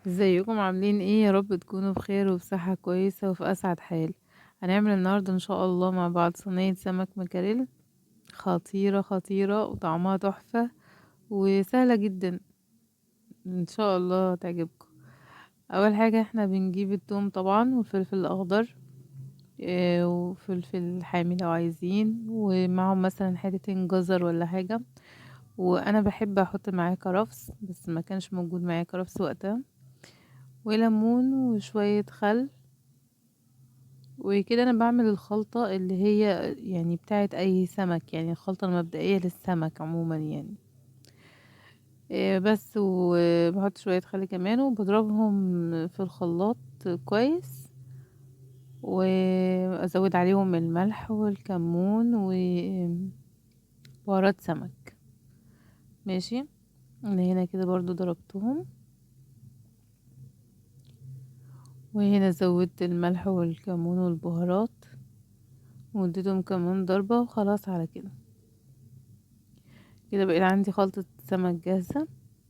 ازيكم عاملين ايه؟ يا رب تكونوا بخير وبصحة كويسة وفي اسعد حال. هنعمل النهاردة ان شاء الله مع بعض صينية سمك مكاريل خطيرة خطيرة وطعمها تحفة وسهلة جدا، ان شاء الله تعجبكم. اول حاجة احنا بنجيب التوم طبعا والفلفل الاخضر، وفلفل حامي لو عايزين، ومعهم مثلا حتتين جزر ولا حاجة. وانا بحب احط معاه كرفس بس ما كانش موجود معايا كرفس وقتها، وليمون وشوية خل. وكده انا بعمل الخلطة اللي هي يعني بتاعت اي سمك، يعني الخلطة المبدئية للسمك عموما يعني. بس وبحط شوية خل كمان وبضربهم في الخلاط كويس، وازود عليهم الملح والكمون وبهارات سمك. ماشي، اللي هنا كده برضو ضربتهم، وهنا زودت الملح والكمون والبهارات واديتهم كمان ضربة، وخلاص على كده. كده بقيت عندي خلطة سمك جاهزة.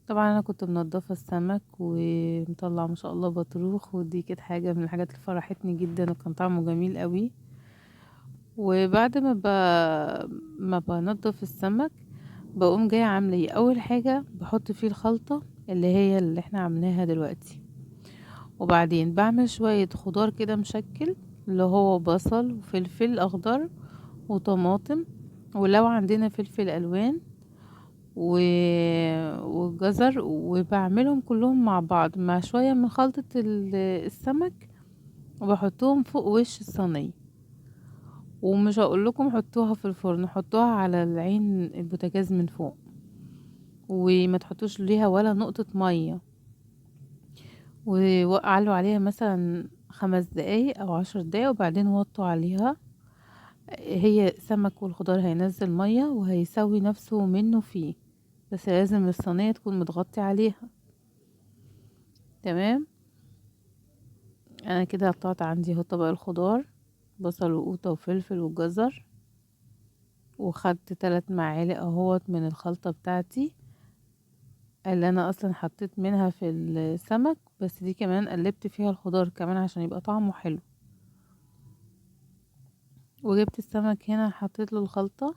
طبعا انا كنت منضفة السمك ومطلع ما شاء الله بطروخ، ودي كانت حاجة من الحاجات اللي فرحتني جدا وكان طعمه جميل قوي. وبعد ما بنضف السمك، بقوم جاية عاملة ايه؟ اول حاجة بحط فيه الخلطة اللي هي اللي احنا عاملاها دلوقتي، وبعدين بعمل شوية خضار كده مشكل، اللي هو بصل وفلفل اخضر وطماطم، ولو عندنا فلفل الوان و... وجزر، وبعملهم كلهم مع بعض مع شوية من خلطة السمك، وبحطهم فوق وش الصينية. ومش هقول لكم حطوها في الفرن، حطوها على العين البوتاجاز من فوق، وما تحطوش ليها ولا نقطة مية، وقعلوا عليها مثلا 5 دقايق او 10 دقايق، وبعدين وطوا عليها. هي السمك والخضار هينزل مية وهيسوي نفسه منه فيه، بس لازم الصينية تكون متغطي عليها. تمام. انا كده قطعت عندي اهو طبق الخضار، بصل وقوطة وفلفل وجزر، وخدت 3 معالق اهوت من الخلطة بتاعتي اللي انا اصلا حطيت منها في السمك، بس دي كمان قلبت فيها الخضار كمان عشان يبقى طعمه حلو. وجبت السمك هنا حطيت له الخلطة.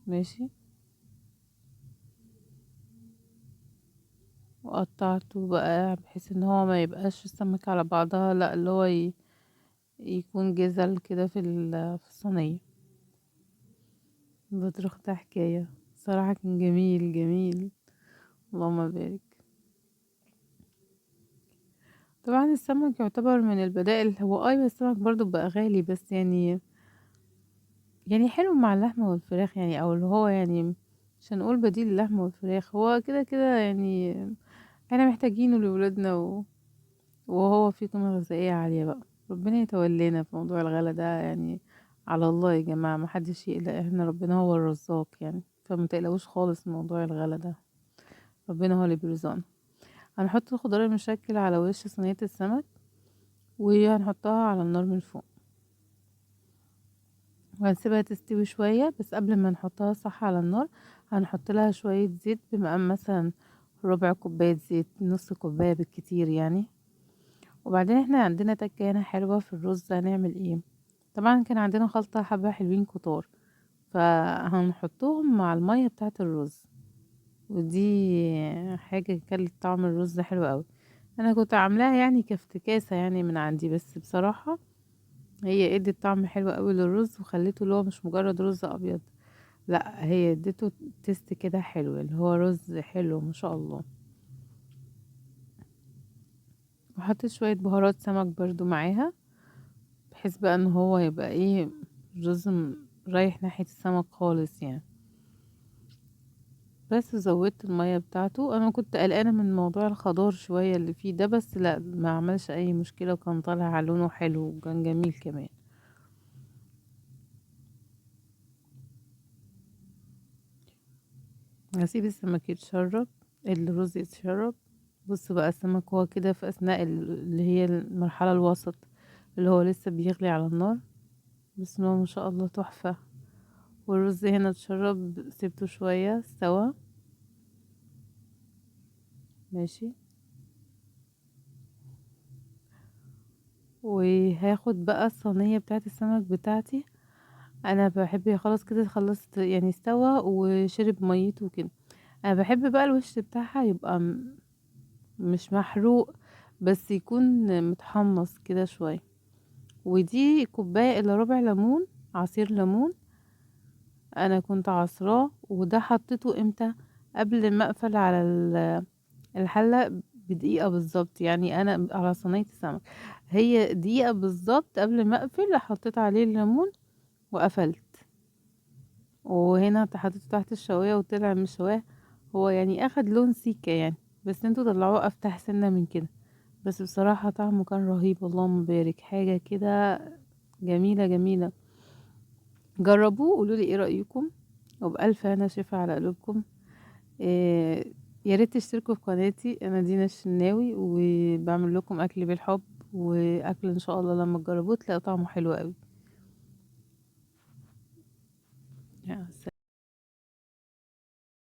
ماشي، وقطعته بقى بحيث ان هو ما يبقاش السمك على بعضها، لا اللي هو يكون جزل كده في الصينية. بطرخ ده حكاية، صراحة كان جميل جميل، اللهم بارك. طبعا السمك يعتبر من البدائل، هو بس السمك برضو بقى غالي، بس يعني حلو مع اللحمة والفراخ يعني، او اللي هو يعني مش هنقول بديل اللحمة والفراخ، هو كده كده يعني احنا محتاجينه لولادنا وهو فيه قيمة غذائية عالية بقى. ربنا يتولانا في موضوع الغلا ده يعني، على الله يا جماعة، محدش يقلق، احنا ربنا هو الرزاق يعني، فما تقلقوش خالص من موضوع الغلا ده، ربنا هو اللي بيرزقنا. هنحط الخضار المشكل على وش صينية السمك، وهنحطها على النار من فوق، وهنسيبها تستوي شوية. بس قبل ما نحطها صح على النار، هنحط لها شوية زيت بمقام مثلا ربع كوباية زيت، نص كوباية بالكتير يعني. وبعدين احنا عندنا تكاينة حلوة في الرز، هنعمل ايه؟ طبعا كان عندنا خلطة حبة حلوين كتار، فهنحطهم مع المية بتاعة الرز، ودي حاجة كانت طعم الرز حلو قوي. انا كنت عاملاها يعني كافتكاسة يعني من عندي، بس بصراحة هي ادت طعم حلو قوي للرز، وخليته اللي هو مش مجرد رز ابيض، لا هي اديته تيست كده حلو، اللي هو رز حلو ما شاء الله. وحطيت شوية بهارات سمك برضو معاها، بحيث بقى ان هو يبقى ايه، رز رايح ناحية السمك خالص يعني. بس زودت المية بتاعته، انا كنت قلقانة من موضوع الخضار شوية اللي فيه ده، بس لا ما عملش اي مشكلة، وكان طالع على لونه حلو وكان جميل كمان. هسيب السمك يتشرب، الرز يتشرب. بص بقى السمك هو كده في اثناء اللي هي المرحلة الوسط، اللي هو لسه بيغلي على النار، بسم الله ما شاء الله تحفة. والرز هنا اتشرب، سيبته شوية استوى. ماشي. وهاخد بقى الصينية بتاعة السمك بتاعتي. انا بحب خلاص كده خلصت يعني استوى وشرب ميته وكده. انا بحب بقى الوش بتاعها يبقى مش محروق، بس يكون متحمص كده شوية. ودي كوباية الا ربع ليمون، عصير ليمون. انا كنت عصراه، وده حطيته امتى؟ قبل ما اقفل على الحلة بدقيقة بالظبط. يعني انا على صينية السمك هي دقيقة بالظبط قبل ما اقفل حطيت عليه الليمون وقفلت. وهنا حطيته تحت الشواية وطلع من الشواية. هو يعني اخد لون سيكا يعني، بس انتوا طلعوه افتح سنة من كده. بس بصراحة طعمه كان رهيب، اللهم بارك، حاجة كده جميلة جميلة. جربوه قولولي ايه رأيكم. وبألف هنا شفا على قلوبكم. إيه، يا ريت تشتركوا في قناتي. انا دينا الشناوي، وبعمل لكم اكل بالحب، واكل ان شاء الله لما تجربوه تلاقوا طعمه حلو قوي.